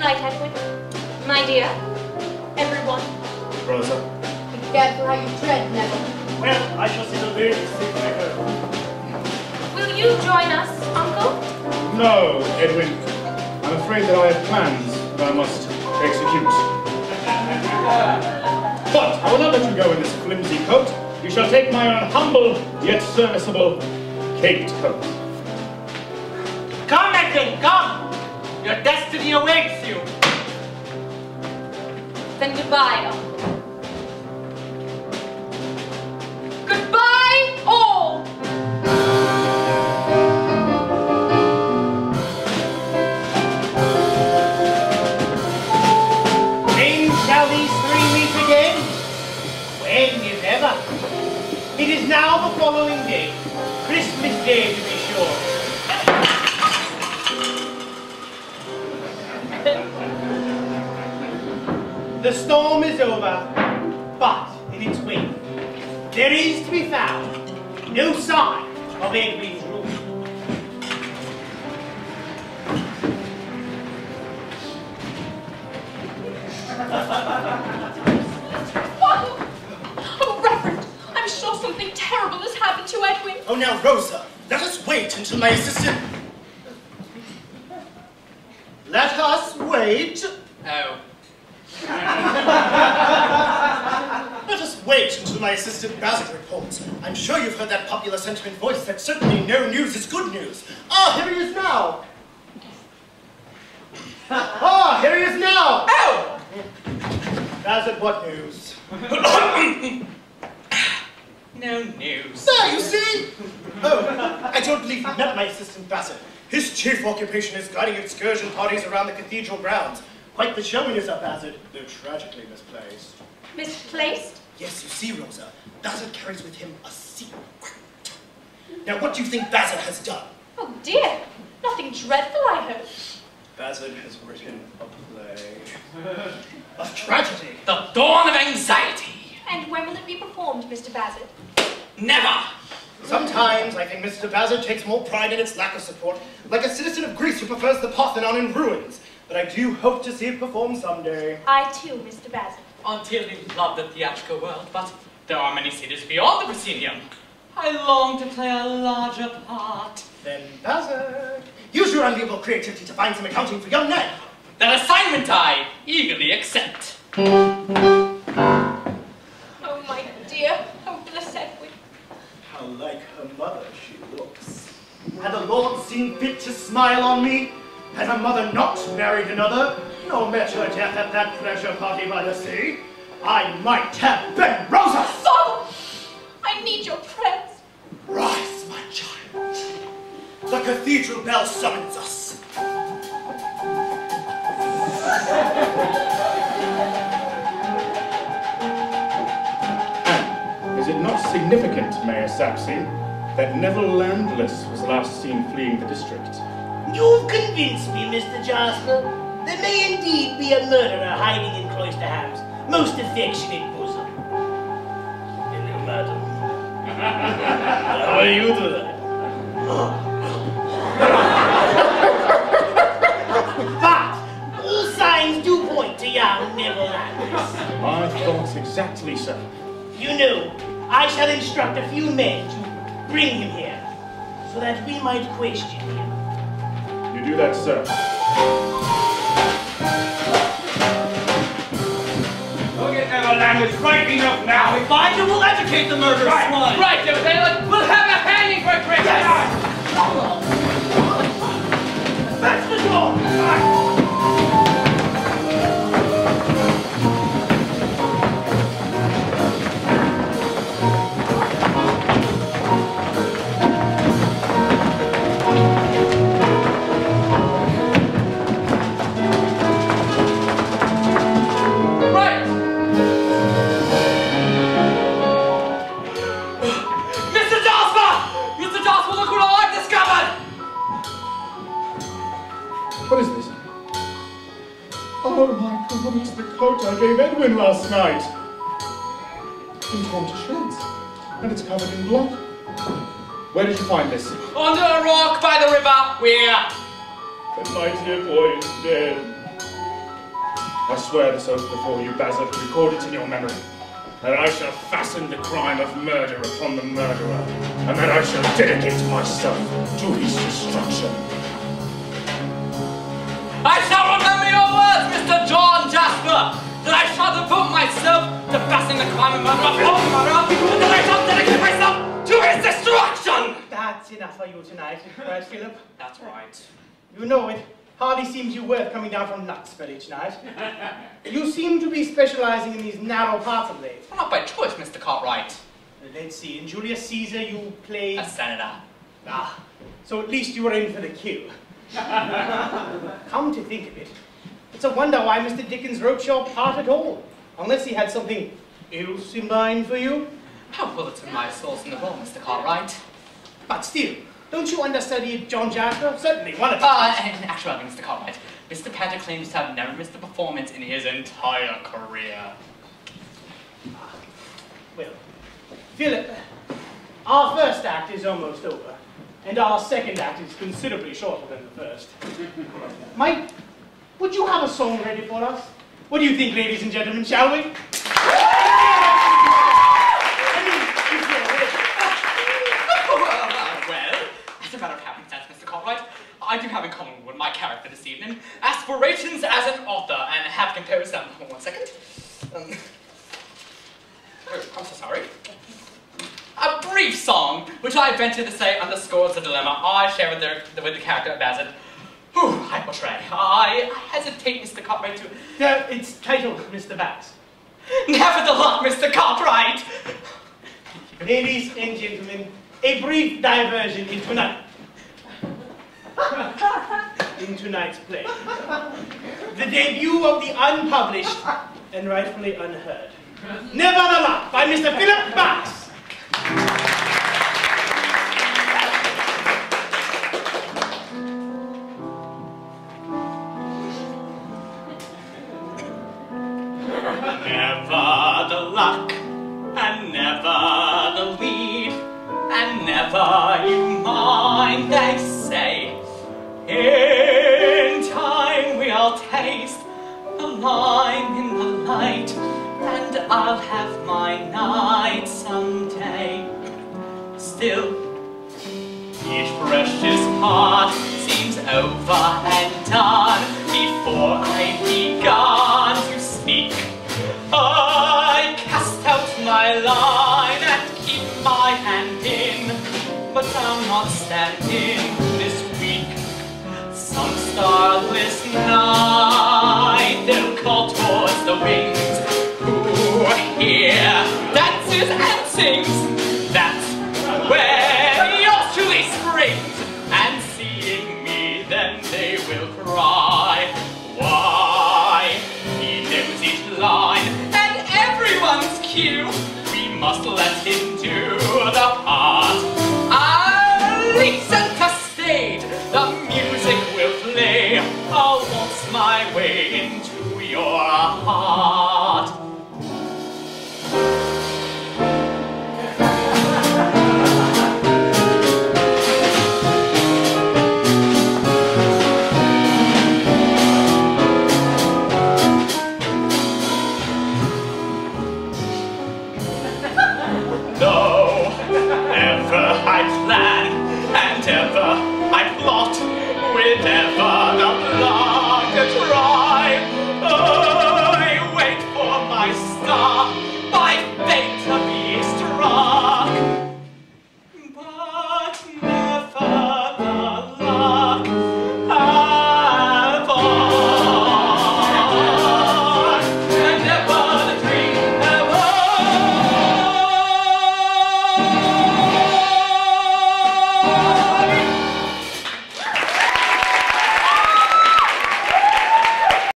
night, Edwin. My dear. Everyone. Rosa. Be careful how you tread, Neville. Well, I shall see the very sick beggar. Will you join us, Uncle? No, Edwin. I'm afraid that I have plans that I must execute. But I will not let you go in this flimsy coat. You shall take my own humble, yet serviceable, caped coat. Come, Edwin, come! Your destiny awaits you. Then goodbye, Uncle. Goodbye, all! When shall these three meet again? When, if ever. It is now the following day. Christmas Day, to be sure. The storm is over, but in its wake, there is to be found no sign of Edwin Drood. Oh, Reverend, I'm sure something terrible has happened to Edwin. Oh, now, Rosa, let us wait until my assistant... Let us wait. Oh. Let us wait until my assistant Basil reports. I'm sure you've heard that popular sentiment voice that certainly no news is good news. Ah, here he is now. Ah, here he is now. Oh! Basil, what news? No news. There, you see? Oh, I don't believe you met my assistant Basil. His chief occupation is guiding excursion parties around the cathedral grounds. Quite the showing is up, Basil, though tragically misplaced. Misplaced? Yes, you see, Rosa, Basil carries with him a secret. Now, what do you think Basil has done? Oh dear, nothing dreadful, I hope. Basil has written a play. Of tragedy. The dawn of anxiety. And when will it be performed, Mr. Bassett? Never. Sometimes I think Mr. Basil takes more pride in its lack of support, like a citizen of Greece who prefers the Parthenon in ruins. But I do hope to see it performed someday. I too, Mr. Bassett. Until you love the theatrical world, but there are many cities beyond the proscenium. I long to play a larger part. Then, Basil, use your unbeatable creativity to find some accounting for young Ned. That assignment I eagerly accept. Oh, my dear. Oh, bless Edwin. How like her mother she looks. Had the Lord seen fit to smile on me? Had her mother not married another, nor met her death at that pleasure party by the sea, I might have been Rosa! Father! I need your prayers. Rise, my child. The cathedral bell summons us. And is it not significant, Mayor Sapsy, that Neville Landless was last seen fleeing the district? You've convinced me, Mr. Jasper. There may indeed be a murderer hiding in Cloisterham's most affectionate bosom. Hello, madam. How are you today? But all signs do point to young Neville Landless. My thoughts exactly so. You know, I shall instruct a few men to bring him here, so that we might question him. You do that, sir. Look at Neville Landless right enough now. We find him, we'll educate the murderous swine. Right, David, we'll have a hanging for Christmas. That's the door! What is this? Oh my God, it's the coat I gave Edwin last night. It's been torn to shreds, and it's covered in blood. Where did you find this? Under a rock by the river. Where? But my dear boy is dead. I swear this oath before you, Basil, to record it in your memory, that I shall fasten the crime of murder upon the murderer, and that I shall dedicate myself to his destruction. I shall remember your words, Mr. John Jasper, that I shall devote myself to fastening the crime of murder upon the murderer, and that I shall dedicate myself to his destruction! That's enough for you tonight, right, Philip? That's right. You know it hardly seems you worth coming down from Knutsford each night. You seem to be specializing in these narrow parts of late. Well, not by choice, Mr. Cartwright. Let's see, in Julius Caesar you played... A senator. Ah, so at least you were in for the kill. Come to think of it, it's a wonder why Mr. Dickens wrote your part at all, unless he had something else in mind for you. How will it in my source in the role, Mr. Cartwright? But still, don't you understudy John Jasper? Certainly, one of In actuality, Mr. Cartwright, Mr. Paget claims to have never missed a performance in his entire career. Well, Philip, our first act is almost over, and our second act is considerably shorter than the first. Mike, would you have a song ready for us? What do you think, ladies and gentlemen, shall we? As a matter of happenstance, Mr. Cartwright, I do have in common with my character this evening aspirations as an author, and have composed them. Hold on 1 second. I'm so sorry. A brief song, which I venture to say underscores the dilemma I share with the character of Basil, who I portray. I hesitate, Mr. Cartwright, to... It's titled Mr. Bass. Never the luck, Mr. Cartwright! Ladies and gentlemen, a brief diversion in tonight's play. The debut of the unpublished and rightfully unheard. Never the Luck by Mr. Philip Bass. Never the luck, and never the lead, and never you mind, they say. In time we'll taste the lime in the light, and I'll have my night someday. Still, each precious part seems over and done before I've begun to speak. I cast out my line and keep my hand in, but I'm not standing this week. Some starless night they'll call towards the wings. Who here dances and sings? That's where yours truly springs. And seeing me, then they will cry, why? He knows each line and everyone's cue. We must let him do the part. I'll lead center stage. The music will play. I'll waltz my way into your heart.